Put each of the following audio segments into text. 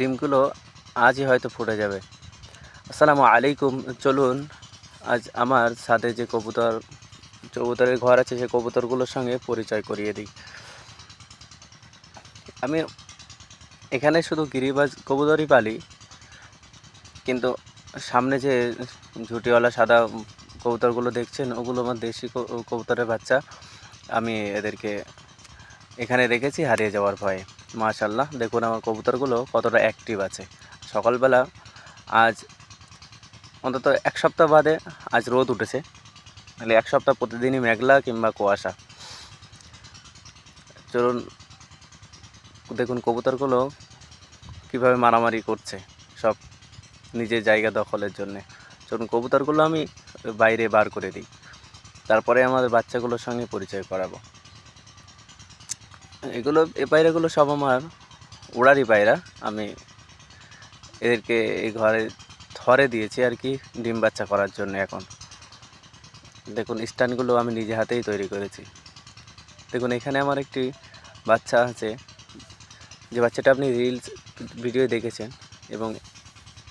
ডিমগুলো আজই হয়তো ফুটে যাবে। আসসালামু আলাইকুম। চলুন আজ আমার ছাদে যে কবুতরের ঘর আছে সেই কবুতরগুলোর সঙ্গে পরিচয় করিয়ে দিই। আমি এখানে শুধু গিরিবাজ কবুতরই পালি, কিন্তু সামনে যে ঝুঁটিওয়ালা সাদা কবুতরগুলো দেখছেন ওগুলো আমার দেশি কবুতরের বাচ্চা। আমি এদেরকে এখানে রেখেছি হারিয়ে যাওয়ার ভয়ে। মাশাআল্লাহ, দেখুন আমার কবুতরগুলো কতটা অ্যাক্টিভ আছে। সকালবেলা আজ অন্তত এক সপ্তাহ বাদে আজ রোদ উঠেছে, নাহলে এক সপ্তাহ প্রতিদিনই মেঘলা কিংবা কুয়াশা। চলুন দেখুন কবুতরগুলো কীভাবে মারামারি করছে, সব নিজের জায়গা দখলের জন্যে। চলুন কবুতরগুলো আমি বাইরে বার করে দিই, তারপরে আমাদের বাচ্চাগুলোর সঙ্গে পরিচয় করাবো। এই পায়রাগুলো সব আমার উড়ারি পায়রা। আমি এদেরকে এই ঘরে দিয়েছি আর কি, ডিম বাচ্চা করার জন্য। এখন দেখুন স্ট্যান্ডগুলো আমি নিজে হাতেই তৈরি করেছি। দেখুন এখানে আমার একটি বাচ্চা আছে, যে বাচ্চাটা আপনি রিলস ভিডিও দেখেছেন, এবং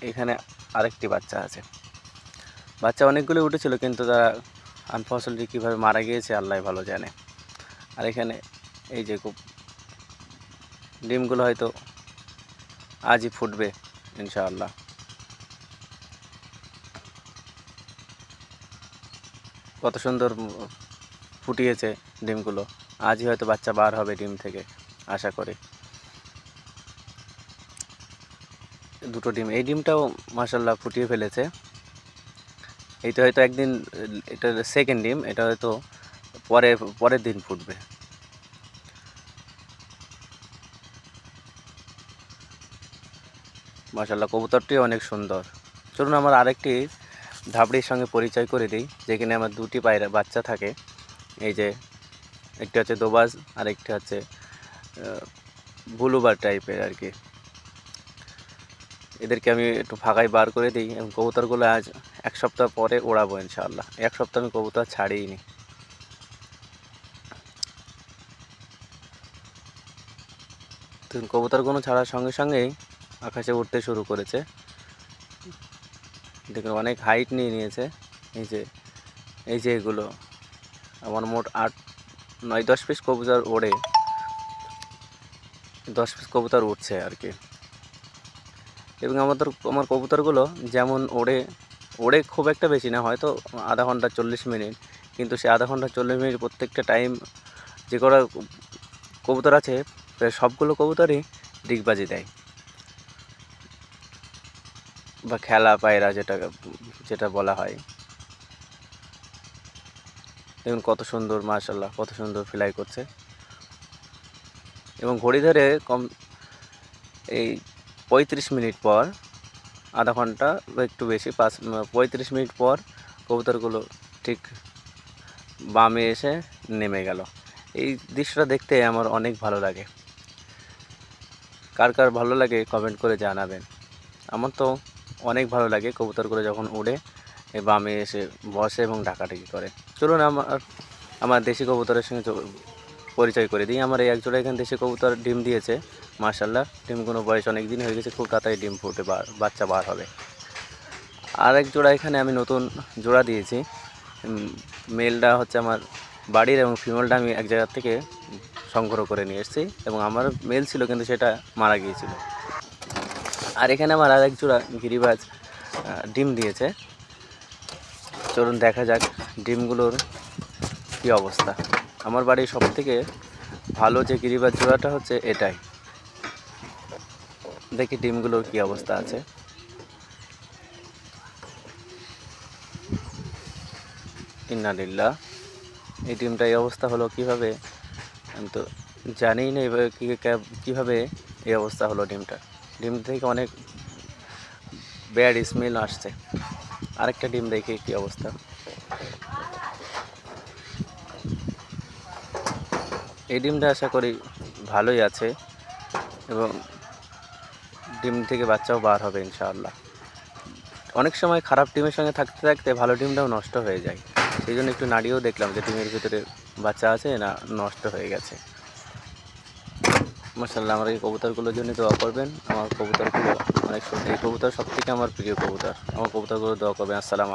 এখানে আরেকটি বাচ্চা আছে। বাচ্চা অনেকগুলো উঠেছিল, কিন্তু তারা আনফর্চুনেটলি কীভাবে মারা গিয়েছে আল্লাহ ভালো জানে। আর এখানে এই যে ডিমগুলো হয়তো আজই ফুটবে ইনশাআল্লাহ। কত সুন্দর ফুটিয়েছে ডিমগুলো। আজই হয়তো বাচ্চা বার হবে ডিম থেকে, আশা করি। দুটো ডিম, এই ডিমটাও মাশাআল্লাহ ফুটিয়ে ফেলেছে। এইটা হয়তো একদিন, এটা সেকেন্ড ডিম, এটা হয়তো পরের দিন ফুটবে। মাশাআল্লাহ, কবুতরটি অনেক সুন্দর। চলুন আমার আরেকটি ধাবড়ির সঙ্গে পরিচয় করে দিই, যেখানে আমার দুটি পায়রা বাচ্চা থাকে। এই যে একটি হচ্ছে দোবাজ, আর একটি হচ্ছে ব্লুবার টাইপের আর কি। এদেরকে আমি একটু ফাঁকায় বার করে দিই, এবং কবুতরগুলো আজ এক সপ্তাহ পরে ওড়াবো ইনশাআল্লাহ। এক সপ্তাহ আমি কবুতর ছাড়িইনি। কবুতরগুলো ছাড়ার সঙ্গে সঙ্গেই আকাশে উঠতে শুরু করেছে। দেখুন অনেক হাইট নিয়ে নিয়েছে। এই যে এগুলো আমার মোট 8, 9, 10 পিস কবুতর ওড়ে, 10 পিস কবুতর উঠছে আর কি। এবং আমার কবুতরগুলো যেমন ওড়ে খুব একটা বেশি না, হয়তো আধা ঘন্টা 40 মিনিট, কিন্তু সে আধা ঘন্টা 40 মিনিট প্রত্যেকটা টাইম যে কটা কবুতর আছে প্রায় সবগুলো কবুতরই ডিগবাজি দেয়, বা খেলা পায়রা যেটা বলা হয়। দেখুন কত সুন্দর, মাশাআল্লাহ কত সুন্দর ফ্লাই করছে। এবং ঘড়ি ধরে এই 35 মিনিট পর, আধা ঘন্টা বা একটু বেশি, 35 মিনিট পর কবুতরগুলো ঠিক বামে এসে নেমে গেল। এই দৃশ্যটা দেখতে আমার অনেক ভালো লাগে। কার কার ভালো লাগে কমেন্ট করে জানাবেন। আমার তো অনেক ভালো লাগে কবুতরগুলো যখন উড়ে বামে এসে বসে এবং ডাকাডাকি করে। চলুন আমার দেশি কবুতরের সঙ্গে পরিচয় করে দিই। আমার এই একজোড়া এখানে দেশি কবুতর ডিম দিয়েছে। মাশাআল্লাহ, ডিমগুলো বয়স অনেক দিন হয়ে গেছে, খুব তাড়াতাড়ি ডিম ফুটে বাচ্চা বার হবে। আর এক জোড়া এখানে আমি নতুন জোড়া দিয়েছি। মেলটা হচ্ছে আমার বাড়ির, এবং ফিমেলটা আমি এক জায়গা থেকে সংগ্রহ করে নিয়ে এসেছি, এবং আমার মেল ছিল কিন্তু সেটা মারা গিয়েছিল। আর এখানে আমার আর এক জোড়া গিরিবাজ ডিম দিয়েছে। চলুন দেখা যাক ডিমগুলোর কী অবস্থা। আমার বাড়ির সবথেকে ভালো যে গিরিবাজ জোড়াটা হচ্ছে এটাই। দেখি ডিমগুলোর কী অবস্থা আছে। ইন্নালিল্লাহ, এই ডিমটা এই অবস্থা হলো কীভাবে, আমি তো জানিই না এভাবে কীভাবে এই অবস্থা হলো। ডিম থেকে অনেক ব্যাড স্মেল আসছে। আরেকটা ডিম দেখি কী অবস্থা। এই ডিমটা আশা করি ভালোই আছে, এবং ডিম থেকে বাচ্চাও বার হবে ইনশাআল্লাহ। অনেক সময় খারাপ ডিমের সঙ্গে থাকতে থাকতে ভালো ডিমটাও নষ্ট হয়ে যায়, সেই জন্য একটু নাড়িয়েও দেখলাম যে ডিমের ভিতরে বাচ্চা আছে না নষ্ট হয়ে গেছে। মাশাআল্লাহ, আমার এই কবুতরগুলোর জন্য দোয়া করবেন। আমার কবুতরগুলো অনেক এই কবুতর সবথেকে আমার প্রিয় কবুতর। আমার কবুতরগুলো দোয়া করবেন। আসসালামু